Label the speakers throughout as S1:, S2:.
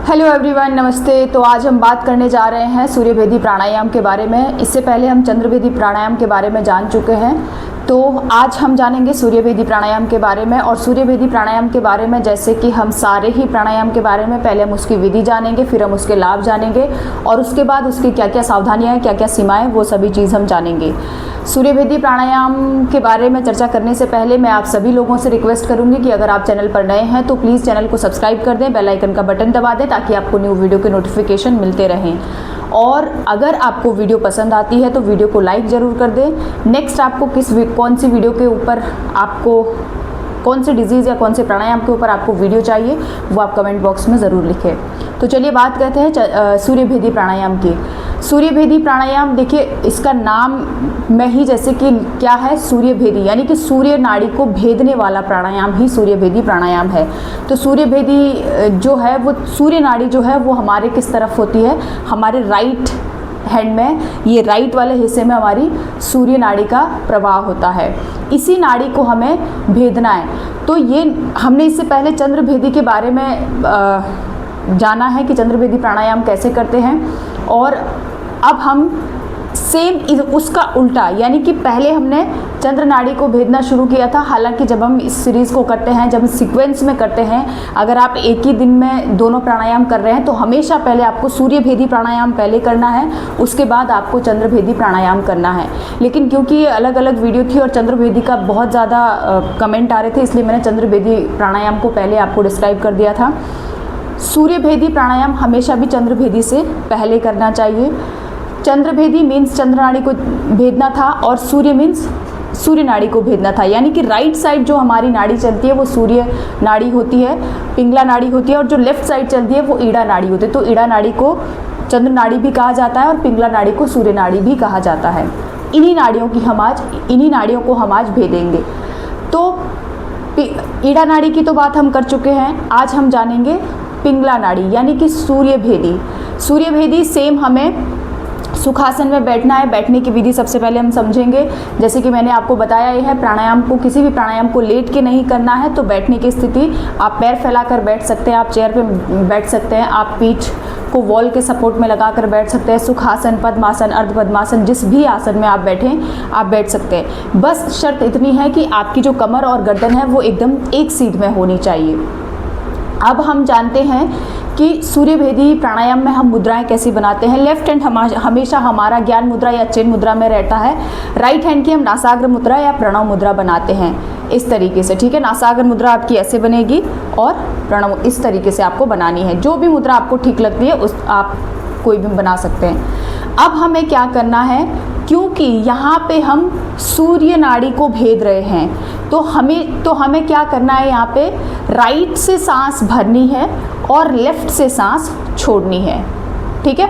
S1: Hello everyone, नमस्ते। तो आज हम बात करने जा रहे हैं सूर्यभेदी प्राणायाम के बारे में। इससे पहले हम चंद्रभेदी प्राणायाम के बारे में जान चुके हैं, तो आज हम जानेंगे सूर्यभेदी प्राणायाम के बारे में। और सूर्यभेदी प्राणायाम के बारे में जैसे कि हम सारे ही प्राणायाम के बारे में पहले हम उसकी विधि जानेंगे, फिर हम उसके लाभ जानेंगे और उसके बाद उसकी क्या क्या सावधानियाँ हैं, क्या क्या सीमाएँ, वो सभी चीज़ हम जानेंगे। सूर्यभेदी प्राणायाम के बारे में चर्चा करने से पहले मैं आप सभी लोगों से रिक्वेस्ट करूंगी कि अगर आप चैनल पर नए हैं तो प्लीज़ चैनल को सब्सक्राइब कर दें, बेल आइकन का बटन दबा दें ताकि आपको न्यू वीडियो के नोटिफिकेशन मिलते रहें। और अगर आपको वीडियो पसंद आती है तो वीडियो को लाइक ज़रूर कर दें। नेक्स्ट आपको कौन सी वीडियो के ऊपर आपको कौन से डिजीज़ या कौन से प्राणायाम के ऊपर आपको वीडियो चाहिए वो आप कमेंट बॉक्स में ज़रूर लिखें। तो चलिए बात करते हैं सूर्यभेदी प्राणायाम की। सूर्यभेदी प्राणायाम, देखिए इसका नाम में ही जैसे कि क्या है, सूर्यभेदी यानी कि सूर्य नाड़ी को भेदने वाला प्राणायाम ही सूर्यभेदी प्राणायाम है। तो सूर्यभेदी जो है वो सूर्य नाड़ी जो है वो हमारे किस तरफ होती है, हमारे राइट हैंड में, ये राइट वाले हिस्से में हमारी सूर्य नाड़ी का प्रवाह होता है। इसी नाड़ी को हमें भेदना है। तो ये हमने इससे पहले चंद्रभेदी के बारे में जाना है कि चंद्रभेदी प्राणायाम कैसे करते हैं, और अब हम सेम उसका उल्टा यानी कि पहले हमने चंद्र नाड़ी को भेदना शुरू किया था। हालांकि जब हम इस सीरीज़ को करते हैं, जब हम सीक्वेंस में करते हैं, अगर आप एक ही दिन में दोनों प्राणायाम कर रहे हैं तो हमेशा पहले आपको सूर्यभेदी प्राणायाम पहले करना है, उसके बाद आपको चंद्रभेदी प्राणायाम करना है। लेकिन क्योंकि ये अलग अलग वीडियो थी और चंद्रभेदी का बहुत ज़्यादा कमेंट आ रहे थे, इसलिए मैंने चंद्रभेदी प्राणायाम को पहले आपको डिस्क्राइब कर दिया था। सूर्यभेदी प्राणायाम हमेशा भी चंद्रभेदी से पहले करना चाहिए। चंद्रभेदी मीन्स चंद्र नाड़ी को भेदना था और सूर्य मीन्स सूर्य नाड़ी को भेदना था। यानी कि राइट साइड जो हमारी नाड़ी चलती है वो सूर्य नाड़ी होती है, पिंगला नाड़ी होती है, और जो लेफ्ट साइड चलती है वो ईड़ा नाड़ी होती है। तो ईड़ा नाड़ी को चंद्र नाड़ी भी कहा जाता है और पिंगला नाड़ी को सूर्य नाड़ी भी कहा जाता है। इन्हीं नाड़ियों को हम आज भेदेंगे। तो ईड़ा नाड़ी की तो बात हम कर चुके हैं। आज हम जानेंगे पिंगला नाड़ी यानी कि सूर्यभेदी। सूर्यभेदी सेम हमें सुखासन में बैठना है। बैठने की विधि सबसे पहले हम समझेंगे। जैसे कि मैंने आपको बताया ये है, प्राणायाम को, किसी भी प्राणायाम को लेट के नहीं करना है। तो बैठने की स्थिति, आप पैर फैलाकर बैठ सकते हैं, आप चेयर पे बैठ सकते हैं, आप पीठ को वॉल के सपोर्ट में लगाकर बैठ सकते हैं। सुखासन, पद्मासन, अर्ध पद्मासन, जिस भी आसन में आप बैठें आप बैठ सकते हैं। बस शर्त इतनी है कि आपकी जो कमर और गर्दन है वो एकदम एक सीध में होनी चाहिए। अब हम जानते हैं कि सूर्यभेदी प्राणायाम में हम मुद्राएं कैसी बनाते हैं। लेफ्ट हैंड हमेशा हमारा ज्ञान मुद्रा या चिन्ह मुद्रा में रहता है। राइट हैंड की हम नासाग्र मुद्रा या प्रणव मुद्रा बनाते हैं इस तरीके से, ठीक है। नासाग्र मुद्रा आपकी ऐसे बनेगी और प्रणव इस तरीके से आपको बनानी है। जो भी मुद्रा आपको ठीक लगती है उस आप कोई भी बना सकते हैं। अब हमें क्या करना है, क्योंकि यहाँ पे हम सूर्य नाड़ी को भेद रहे हैं तो हमें क्या करना है, यहाँ पे राइट से सांस भरनी है और लेफ्ट से सांस छोड़नी है, ठीक है।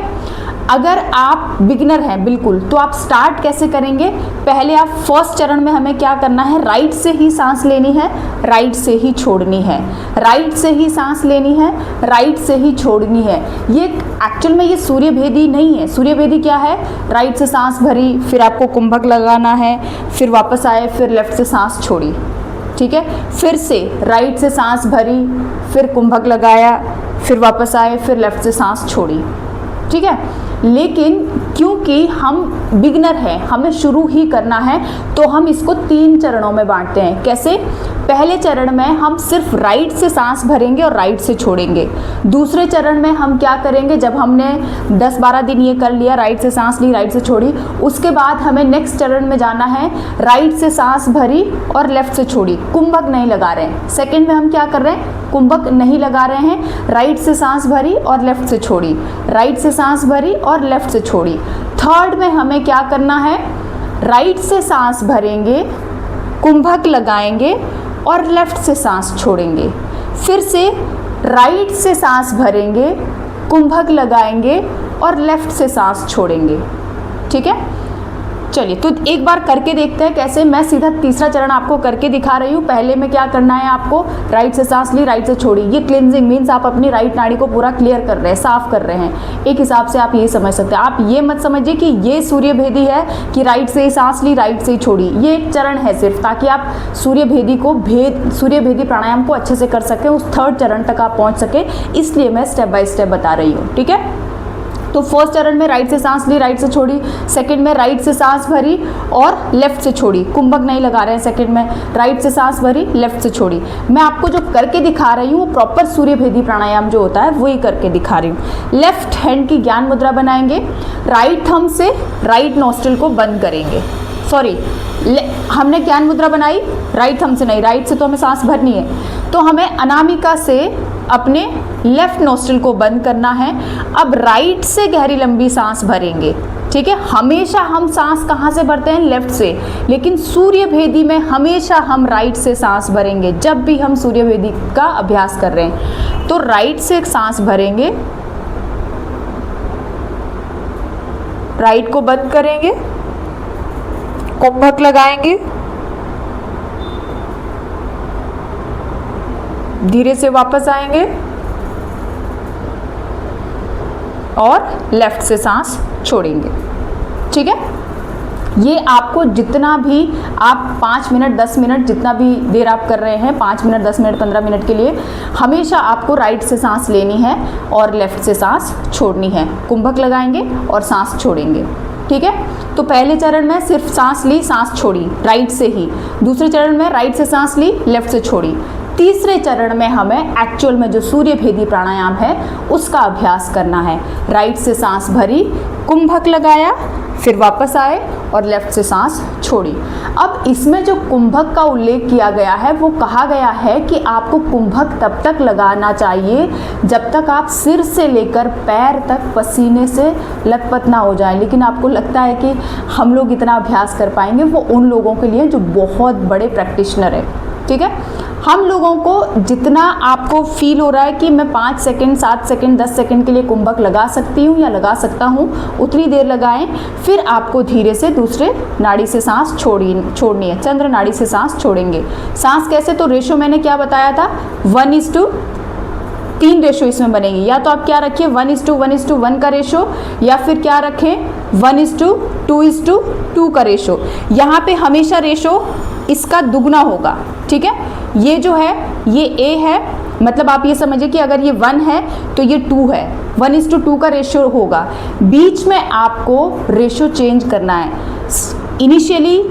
S1: अगर आप बिगिनर हैं बिल्कुल, तो आप स्टार्ट कैसे करेंगे, पहले आप फर्स्ट चरण में हमें क्या करना है, राइट से ही सांस लेनी है, राइट से ही छोड़नी है, राइट से ही सांस लेनी है, राइट से ही छोड़नी है। ये एक्चुअल में ये सूर्यभेदी नहीं है। सूर्यभेदी क्या है, राइट से सांस भरी, फिर आपको कुंभक लगाना है, फिर वापस आए, फिर लेफ्ट से सांस छोड़ी, ठीक है। फिर से राइट से सांस भरी, फिर कुंभक लगाया, फिर वापस आए, फिर लेफ्ट से सांस छोड़ी, ठीक है। लेकिन क्योंकि हम बिगिनर हैं, हमें शुरू ही करना है, तो हम इसको 3 चरणों में बांटते हैं। कैसे, पहले चरण में हम सिर्फ राइट से सांस भरेंगे और राइट से छोड़ेंगे। दूसरे चरण में हम क्या करेंगे, जब हमने 10-12 दिन ये कर लिया, राइट से सांस ली, राइट से छोड़ी, उसके बाद हमें नेक्स्ट चरण में जाना है, राइट से सांस भरी और लेफ्ट से छोड़ी, कुंभक नहीं लगा रहे हैं। सेकेंड में हम क्या कर रहे हैं, कुंभक नहीं लगा रहे हैं, राइट से सांस भरी और लेफ्ट से छोड़ी, राइट से सांस भरी और लेफ्ट से छोड़ी। थर्ड में हमें क्या करना है, राइट से सांस भरेंगे, कुंभक लगाएंगे और लेफ्ट से सांस छोड़ेंगे। फिर से राइट से सांस भरेंगे, कुंभक लगाएंगे और लेफ्ट से सांस छोड़ेंगे, ठीक है। चलिए तो एक बार करके देखते हैं कैसे। मैं सीधा तीसरा चरण आपको करके दिखा रही हूँ। पहले में क्या करना है आपको, राइट से सांस ली, राइट से छोड़ी। ये क्लिनजिंग मीन्स आप अपनी राइट नाड़ी को पूरा क्लियर कर रहे हैं, साफ कर रहे हैं। एक हिसाब से आप ये समझ सकते हैं। आप ये मत समझिए कि ये सूर्य भेदी है कि राइट से ही सांस ली, राइट से ही छोड़ी। ये एक चरण है सिर्फ, ताकि आप सूर्य भेदी प्राणायाम को अच्छे से कर सकें, उस थर्ड चरण तक आप पहुँच सकें। इसलिए मैं स्टेप बाय स्टेप बता रही हूँ, ठीक है। तो फर्स्ट चरण में राइट से सांस ली, राइट से छोड़ी। सेकंड में राइट से सांस भरी और लेफ्ट से छोड़ी। कुंभक नहीं लगा रहे हैं सेकंड में, राइट से सांस भरी, लेफ्ट से छोड़ी। मैं आपको जो करके दिखा रही हूँ वो प्रॉपर सूर्य भेदी प्राणायाम जो होता है वही करके दिखा रही हूँ। लेफ्ट हैंड की ज्ञान मुद्रा बनाएंगे, राइट थंब से राइट नॉस्ट्रिल को बंद करेंगे। सॉरी, हमने ज्ञान मुद्रा बनाई राइट थंब से नहीं, राइट से तो हमें सांस भरनी है, तो हमें अनामिका से अपने लेफ्ट नोस्ट्रिल को बंद करना है। अब राइट से गहरी लंबी सांस भरेंगे, ठीक है। हमेशा हम सांस कहाँ से भरते हैं, लेफ्ट से, लेकिन सूर्य भेदी में हमेशा हम राइट से सांस भरेंगे। जब भी हम सूर्य भेदी का अभ्यास कर रहे हैं तो राइट से एक सांस भरेंगे, राइट को बंद करेंगे, कुंभक लगाएंगे, धीरे से वापस आएंगे और लेफ्ट से सांस छोड़ेंगे, ठीक है। ये आपको जितना भी आप 5 मिनट 10 मिनट जितना भी देर आप कर रहे हैं, 5 मिनट 10 मिनट 15 मिनट के लिए, हमेशा आपको राइट से सांस लेनी है और लेफ्ट से सांस छोड़नी है। कुंभक लगाएंगे और सांस छोड़ेंगे, ठीक है। तो पहले चरण में सिर्फ सांस ली, सांस छोड़ी राइट से ही। दूसरे चरण में राइट से सांस ली, लेफ्ट से छोड़ी। तीसरे चरण में हमें एक्चुअल में जो सूर्य भेदी प्राणायाम है उसका अभ्यास करना है। राइट से सांस भरी, कुंभक लगाया, फिर वापस आए और लेफ्ट से सांस छोड़ी। अब इसमें जो कुंभक का उल्लेख किया गया है वो कहा गया है कि आपको कुंभक तब तक लगाना चाहिए जब तक आप सिर से लेकर पैर तक पसीने से लथपथ ना हो जाए। लेकिन आपको लगता है कि हम लोग इतना अभ्यास कर पाएंगे, वो उन लोगों के लिए जो बहुत बड़े प्रैक्टिशनर है, ठीक है। हम लोगों को जितना आपको फील हो रहा है कि मैं 5 सेकंड 7 सेकंड 10 सेकंड के लिए कुंभक लगा सकती हूँ या लगा सकता हूँ, उतनी देर लगाएं। फिर आपको धीरे से दूसरे नाड़ी से सांस छोड़नी है, चंद्र नाड़ी से सांस छोड़ेंगे। सांस कैसे, तो रेशो मैंने क्या बताया था, 1:3 रेशो इसमें बनेगी। या तो आप क्या रखिए 1:1:1 का रेशो, या फिर क्या रखें 1:2:2 का रेशो। यहाँ पे हमेशा रेशो इसका दुगना होगा, ठीक है। ये जो है ये A है, मतलब आप ये समझिए कि अगर ये 1 है तो ये 2 है, 1:2 का रेशियो होगा। बीच में आपको रेशियो चेंज करना है। इनिशियली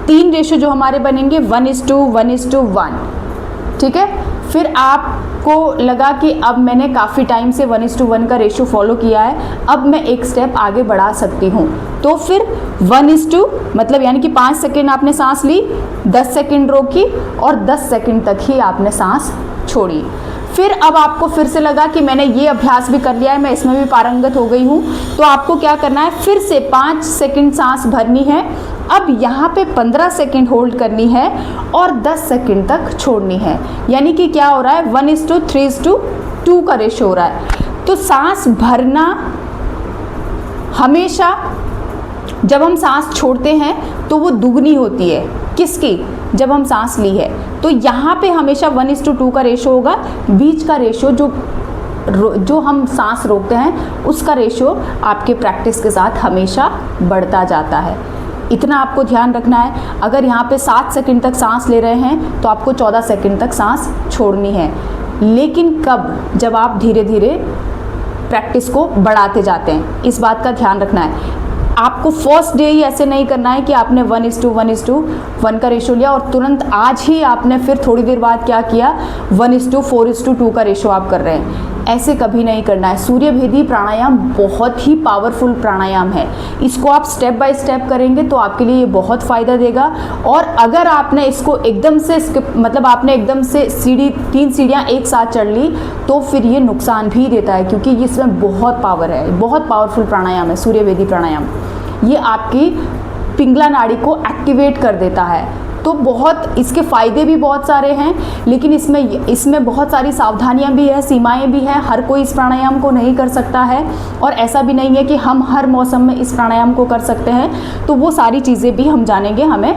S1: 3 रेशियो जो हमारे बनेंगे 1:1:1, ठीक है। फिर आपको लगा कि अब मैंने काफ़ी टाइम से 1:1 का रेशियो फॉलो किया है, अब मैं एक स्टेप आगे बढ़ा सकती हूँ, तो फिर 1:, मतलब यानी कि 5 सेकेंड आपने सांस ली, 10 सेकेंड रोकी और 10 सेकेंड तक ही आपने सांस छोड़ी। फिर अब आपको फिर से लगा कि मैंने ये अभ्यास भी कर लिया है, मैं इसमें भी पारंगत हो गई हूँ, तो आपको क्या करना है, फिर से 5 सेकेंड सांस भरनी है। अब यहाँ पे 15 सेकेंड होल्ड करनी है और 10 सेकेंड तक छोड़नी है। यानी कि क्या हो रहा है, 1:3:2 का रेशो हो रहा है। तो सांस भरना हमेशा, जब हम सांस छोड़ते हैं तो वो दुगनी होती है, किसकी, जब हम सांस ली है। तो यहाँ पे हमेशा 1:2 का रेशो होगा। बीच का रेशो जो हम सांस रोकते हैं उसका रेशो आपके प्रैक्टिस के साथ हमेशा बढ़ता जाता है। इतना आपको ध्यान रखना है। अगर यहाँ पे 7 सेकंड तक सांस ले रहे हैं तो आपको 14 सेकंड तक सांस छोड़नी है। लेकिन कब, जब आप धीरे धीरे प्रैक्टिस को बढ़ाते जाते हैं, इस बात का ध्यान रखना है। आपको फर्स्ट डे ही ऐसे नहीं करना है कि आपने 1:1:1 का रेशो लिया और तुरंत आज ही आपने फिर थोड़ी देर बाद क्या किया 1:4:2 का रेशो आप कर रहे हैं। ऐसे कभी नहीं करना है। सूर्य भेदी प्राणायाम बहुत ही पावरफुल प्राणायाम है। इसको आप स्टेप बाय स्टेप करेंगे तो आपके लिए ये बहुत फ़ायदा देगा। और अगर आपने इसको एकदम से मतलब आपने एकदम से 3 सीढ़ियाँ एक साथ चढ़ ली तो फिर ये नुकसान भी देता है, क्योंकि इसमें बहुत पावर है, बहुत पावरफुल प्राणायाम है सूर्य भेदी प्राणायाम। ये आपकी पिंगला नाड़ी को एक्टिवेट कर देता है। तो बहुत इसके फ़ायदे भी बहुत सारे हैं, लेकिन इसमें बहुत सारी सावधानियां भी है, सीमाएं भी हैं। हर कोई इस प्राणायाम को नहीं कर सकता है और ऐसा भी नहीं है कि हम हर मौसम में इस प्राणायाम को कर सकते हैं। तो वो सारी चीज़ें भी हम जानेंगे, हमें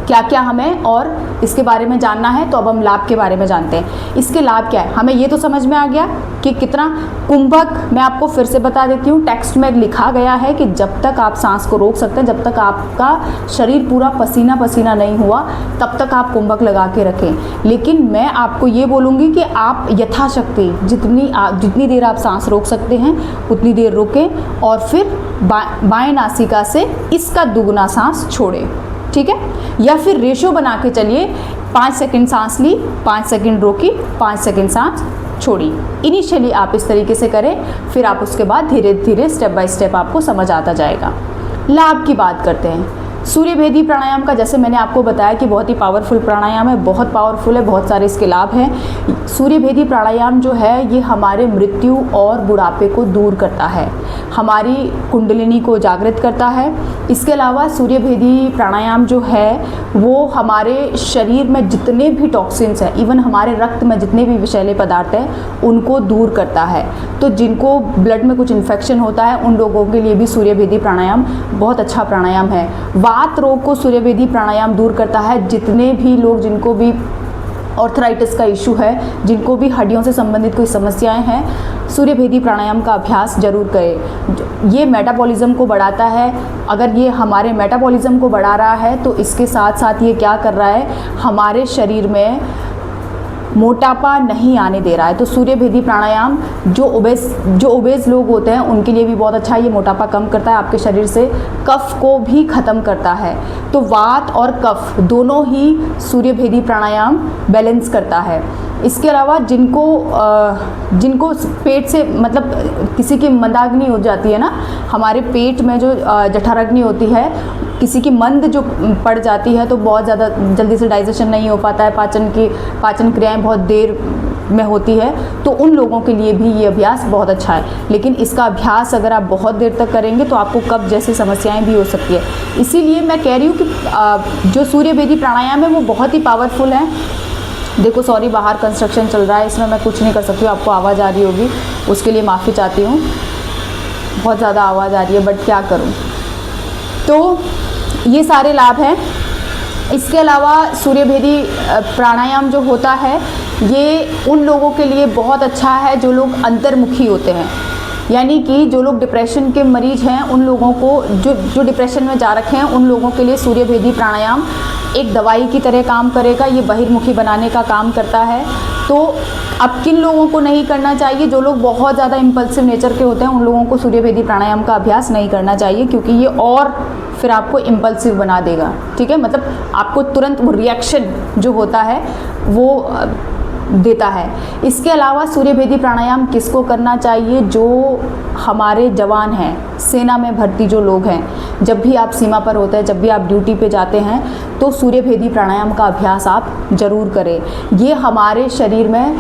S1: क्या क्या हमें और इसके बारे में जानना है। तो अब हम लाभ के बारे में जानते हैं। इसके लाभ क्या है, हमें ये तो समझ में आ गया कि कितना कुंभक, मैं आपको फिर से बता देती हूँ, टेक्स्ट में लिखा गया है कि जब तक आप सांस को रोक सकते हैं, जब तक आपका शरीर पूरा पसीना पसीना नहीं हुआ, तब तक आप कुंभक लगा के रखें। लेकिन मैं आपको ये बोलूँगी कि आप यथाशक्ति जितनी देर आप सांस रोक सकते हैं उतनी देर रोकें और फिर बाएं नासिका से इसका दुगुना सांस छोड़ें, ठीक है। या फिर रेशो बना के चलिए, 5 सेकंड सांस ली, 5 सेकंड रोकी, 5 सेकंड सांस छोड़ी। इनिशियली आप इस तरीके से करें, फिर आप उसके बाद धीरे धीरे स्टेप बाय स्टेप आपको समझ आता जाएगा। लाभ की बात करते हैं। सूर्यभेदी प्राणायाम का, जैसे मैंने आपको बताया कि बहुत ही पावरफुल प्राणायाम है, बहुत पावरफुल है, बहुत सारे इसके लाभ हैं। सूर्यभेदी प्राणायाम जो है ये हमारे मृत्यु और बुढ़ापे को दूर करता है, हमारी कुंडलिनी को जागृत करता है। इसके अलावा सूर्यभेदी प्राणायाम जो है वो हमारे शरीर में जितने भी टॉक्सिन्स हैं, इवन हमारे रक्त में जितने भी विषैले पदार्थ हैं, उनको दूर करता है। तो जिनको ब्लड में कुछ इन्फेक्शन होता है उन लोगों के लिए भी सूर्यभेदी प्राणायाम बहुत अच्छा प्राणायाम है। वात रोग को सूर्यभेदी प्राणायाम दूर करता है। जितने भी लोग, जिनको भी ऑर्थराइटिस का इशू है, जिनको भी हड्डियों से संबंधित कोई समस्याएं हैं, सूर्यभेदी प्राणायाम का अभ्यास जरूर करें। ये मेटाबॉलिज्म को बढ़ाता है। अगर ये हमारे मेटाबॉलिज्म को बढ़ा रहा है तो इसके साथ साथ ये क्या कर रहा है, हमारे शरीर में मोटापा नहीं आने दे रहा है। तो सूर्यभेदी प्राणायाम जो ओबेस लोग होते हैं उनके लिए भी बहुत अच्छा है। ये मोटापा कम करता है, आपके शरीर से कफ को भी ख़त्म करता है। तो वात और कफ दोनों ही सूर्यभेदी प्राणायाम बैलेंस करता है। इसके अलावा जिनको पेट से, मतलब किसी की मंदाग्नि हो जाती है ना, हमारे पेट में जो जठराग्नि होती है, किसी की मंद जो पड़ जाती है तो बहुत ज़्यादा जल्दी से डाइजेशन नहीं हो पाता है, पाचन क्रियाएं बहुत देर में होती है, तो उन लोगों के लिए भी ये अभ्यास बहुत अच्छा है। लेकिन इसका अभ्यास अगर आप बहुत देर तक करेंगे तो आपको कब्ज जैसी समस्याएं भी हो सकती है। इसीलिए मैं कह रही हूँ कि जो सूर्यभेदी प्राणायाम है वो बहुत ही पावरफुल है। देखो सॉरी, बाहर कंस्ट्रक्शन चल रहा है, इसमें मैं कुछ नहीं कर सकती हूँ, आपको आवाज़ आ रही होगी, उसके लिए माफ़ी चाहती हूँ। बहुत ज़्यादा आवाज़ आ रही है, बट क्या करूँ। तो ये सारे लाभ हैं। इसके अलावा सूर्यभेदी प्राणायाम जो होता है ये उन लोगों के लिए बहुत अच्छा है जो लोग अंतर्मुखी होते हैं, यानी कि जो लोग डिप्रेशन के मरीज हैं, उन लोगों को जो डिप्रेशन में जा रखे हैं, उन लोगों के लिए सूर्यभेदी प्राणायाम एक दवाई की तरह काम करेगा। ये बहिर्मुखी बनाने का काम करता है। तो अब किन लोगों को नहीं करना चाहिए, जो लोग बहुत ज़्यादा इम्पल्सिव नेचर के होते हैं उन लोगों को सूर्यभेदी प्राणायाम का अभ्यास नहीं करना चाहिए, क्योंकि ये और फिर आपको इम्पल्सिव बना देगा, ठीक है। मतलब आपको तुरंत वो रिएक्शन जो होता है वो देता है। इसके अलावा सूर्यभेदी प्राणायाम किसको करना चाहिए, जो हमारे जवान हैं, सेना में भर्ती जो लोग हैं। जब भी आप सीमा पर होते हैं, जब भी आप ड्यूटी पे जाते हैं, तो सूर्यभेदी प्राणायाम का अभ्यास आप जरूर करें। ये हमारे शरीर में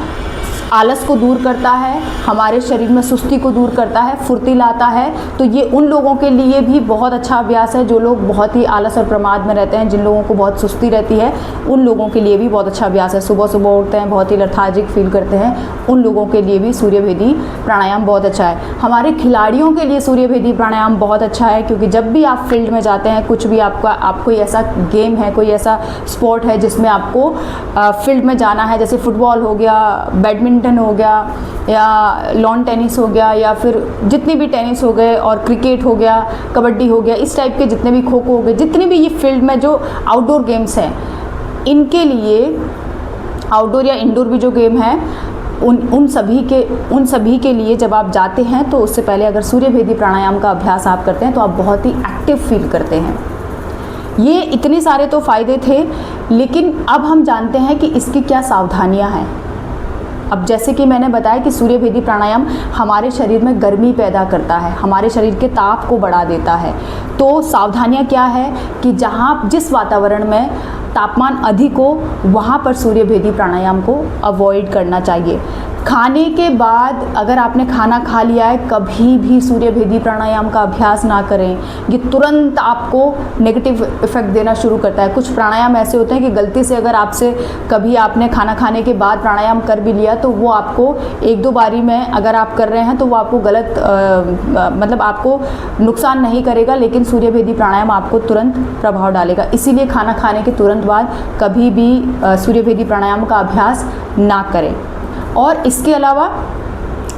S1: आलस को दूर करता है, हमारे शरीर में सुस्ती को दूर करता है, फुर्ती लाता है। तो ये उन लोगों के लिए भी बहुत अच्छा अभ्यास है जो लोग बहुत ही आलस और प्रमाद में रहते हैं, जिन लोगों को बहुत सुस्ती रहती है, उन लोगों के लिए भी बहुत अच्छा अभ्यास है। सुबह सुबह उठते हैं, बहुत ही लेथार्जिक फील करते हैं, उन लोगों के लिए भी सूर्यभेदी प्राणायाम बहुत अच्छा है। हमारे खिलाड़ियों के लिए सूर्यभेदी प्राणायाम बहुत अच्छा है, क्योंकि जब भी आप फील्ड में जाते हैं, कुछ भी आप कोई ऐसा गेम है, कोई ऐसा स्पोर्ट है जिसमें आपको फील्ड में जाना है, जैसे फुटबॉल हो गया, बैडमिंटन हो गया, या लॉन टेनिस हो गया, या फिर जितनी भी टेनिस हो गए, और क्रिकेट हो गया, कबड्डी हो गया, इस टाइप के जितने भी खो खो हो गए, जितने भी ये फील्ड में जो आउटडोर गेम्स हैं, इनके लिए आउटडोर या इंडोर भी जो गेम है उन सभी के लिए जब आप जाते हैं तो उससे पहले अगर सूर्यभेदी प्राणायाम का अभ्यास आप करते हैं तो आप बहुत ही एक्टिव फील करते हैं। ये इतने सारे तो फ़ायदे थे, लेकिन अब हम जानते हैं कि इसकी क्या सावधानियां हैं। अब जैसे कि मैंने बताया कि सूर्यभेदी प्राणायाम हमारे शरीर में गर्मी पैदा करता है, हमारे शरीर के ताप को बढ़ा देता है। तो सावधानियां क्या है कि जिस वातावरण में तापमान अधिक हो वहाँ पर सूर्यभेदी प्राणायाम को अवॉइड करना चाहिए। खाने के बाद अगर आपने खाना खा लिया है, कभी भी सूर्य भेदी प्राणायाम का अभ्यास ना करें। ये तुरंत आपको नेगेटिव इफेक्ट देना शुरू करता है। कुछ प्राणायाम ऐसे होते हैं कि गलती से अगर आपसे कभी आपने खाना खाने के बाद प्राणायाम कर भी लिया तो वो आपको 1-2 बारी में अगर आप कर रहे हैं तो वो आपको गलत मतलब आपको नुकसान नहीं करेगा, लेकिन सूर्य भेदी प्राणायाम आपको तुरंत प्रभाव डालेगा। इसीलिए खाना खाने के तुरंत बाद कभी भी सूर्य भेदी प्राणायाम का अभ्यास ना करें। और इसके अलावा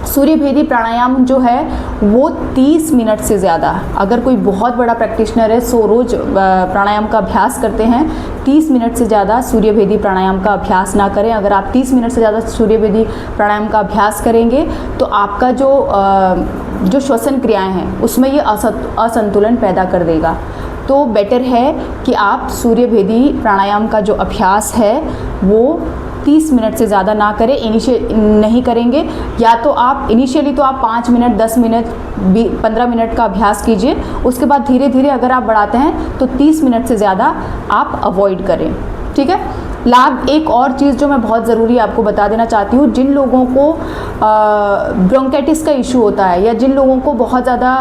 S1: सूर्य भेदी प्राणायाम जो है वो 30 मिनट से ज़्यादा, अगर कोई बहुत बड़ा प्रैक्टिशनर है, सो रोज़ प्राणायाम का अभ्यास करते हैं, 30 मिनट से ज़्यादा सूर्य भेदी प्राणायाम का अभ्यास ना करें। अगर आप 30 मिनट से ज़्यादा सूर्य भेदी प्राणायाम का अभ्यास करेंगे तो आपका जो श्वसन क्रियाएं हैं उसमें ये असंतुलन पैदा कर देगा। तो बेटर है कि आप सूर्य भेदी प्राणायाम का जो अभ्यास है वो 30 मिनट से ज़्यादा ना करें, नहीं करेंगे। या तो आप इनिशियली तो आप 5 मिनट, 10 मिनट, 15 मिनट का अभ्यास कीजिए, उसके बाद धीरे धीरे अगर आप बढ़ाते हैं तो 30 मिनट से ज़्यादा आप अवॉइड करें, ठीक है। लाभ एक और चीज़ जो मैं बहुत ज़रूरी आपको बता देना चाहती हूँ, जिन लोगों को ब्रोंकाइटिस का इशू होता है या जिन लोगों को बहुत ज़्यादा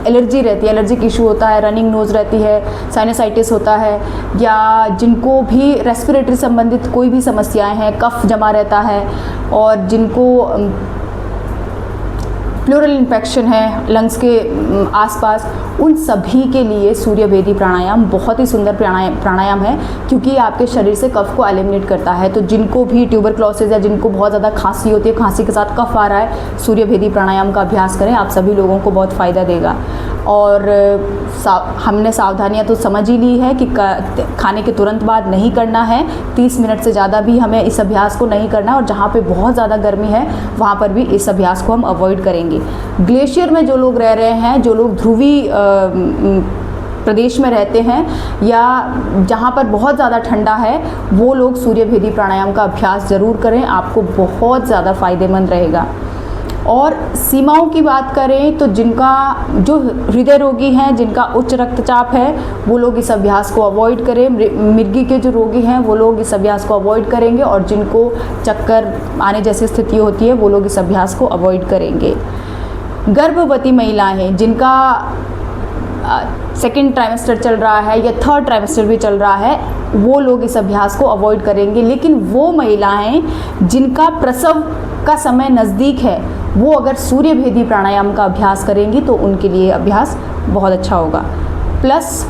S1: एलर्जी रहती है, एलर्जिक इशू होता है, रनिंग नोज़ रहती है, साइनसाइटिस होता है, या जिनको भी रेस्पिरेटरी संबंधित कोई भी समस्याएं हैं, कफ जमा रहता है, और जिनको प्लूरल इन्फेक्शन है लंग्स के आसपास, उन सभी के लिए सूर्य भेदी प्राणायाम बहुत ही सुंदर प्राणायाम है, क्योंकि ये आपके शरीर से कफ को एलिमिनेट करता है। तो जिनको भी ट्यूबरक्लोसिस या जिनको बहुत ज़्यादा खांसी होती है, खांसी के साथ कफ आ रहा है, सूर्य भेदी प्राणायाम का अभ्यास करें, आप सभी लोगों को बहुत फ़ायदा देगा। और हमने सावधानियां तो समझ ही ली है कि खाने के तुरंत बाद नहीं करना है, 30 मिनट से ज़्यादा भी हमें इस अभ्यास को नहीं करना है, और जहाँ पे बहुत ज़्यादा गर्मी है वहाँ पर भी इस अभ्यास को हम अवॉइड करेंगे। ग्लेशियर में जो लोग रह रहे हैं, जो लोग ध्रुवी प्रदेश में रहते हैं या जहाँ पर बहुत ज़्यादा ठंडा है, वो लोग सूर्य भेदी प्राणायाम का अभ्यास ज़रूर करें, आपको बहुत ज़्यादा फ़ायदेमंद रहेगा। और सीमाओं की बात करें तो जो हृदय रोगी हैं, जिनका उच्च रक्तचाप है, वो लोग इस अभ्यास को अवॉइड करें। मिर्गी के जो रोगी हैं वो लोग इस अभ्यास को अवॉइड करेंगे, और जिनको चक्कर आने जैसी स्थिति होती है वो लोग इस अभ्यास को अवॉइड करेंगे। गर्भवती महिलाएं हैं जिनका सेकेंड ट्राइमेस्टर चल रहा है या थर्ड ट्राइमेस्टर भी चल रहा है, वो लोग इस अभ्यास को अवॉइड करेंगे। लेकिन वो महिलाएं जिनका प्रसव का समय नज़दीक है, वो अगर सूर्य भेदी प्राणायाम का अभ्यास करेंगी तो उनके लिए अभ्यास बहुत अच्छा होगा। प्लस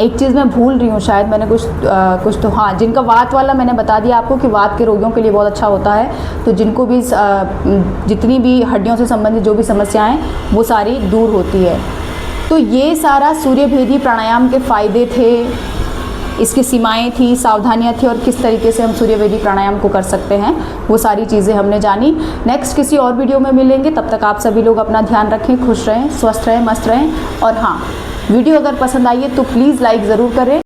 S1: एक चीज़ मैं भूल रही हूँ, शायद मैंने कुछ तो हाँ, जिनका वात वाला मैंने बता दिया आपको कि वात के रोगियों के लिए बहुत अच्छा होता है। तो जिनको भी जितनी भी हड्डियों से संबंधित जो भी समस्याएं वो सारी दूर होती है। तो ये सारा सूर्य भेदी प्राणायाम के फ़ायदे थे, इसकी सीमाएं थी, सावधानियां थी, और किस तरीके से हम सूर्य भेदी प्राणायाम को कर सकते हैं, वो सारी चीज़ें हमने जानी। नेक्स्ट किसी और वीडियो में मिलेंगे, तब तक आप सभी लोग अपना ध्यान रखें, खुश रहें, स्वस्थ रहें, मस्त रहें। और हाँ, वीडियो अगर पसंद आई है तो प्लीज़ लाइक ज़रूर करें।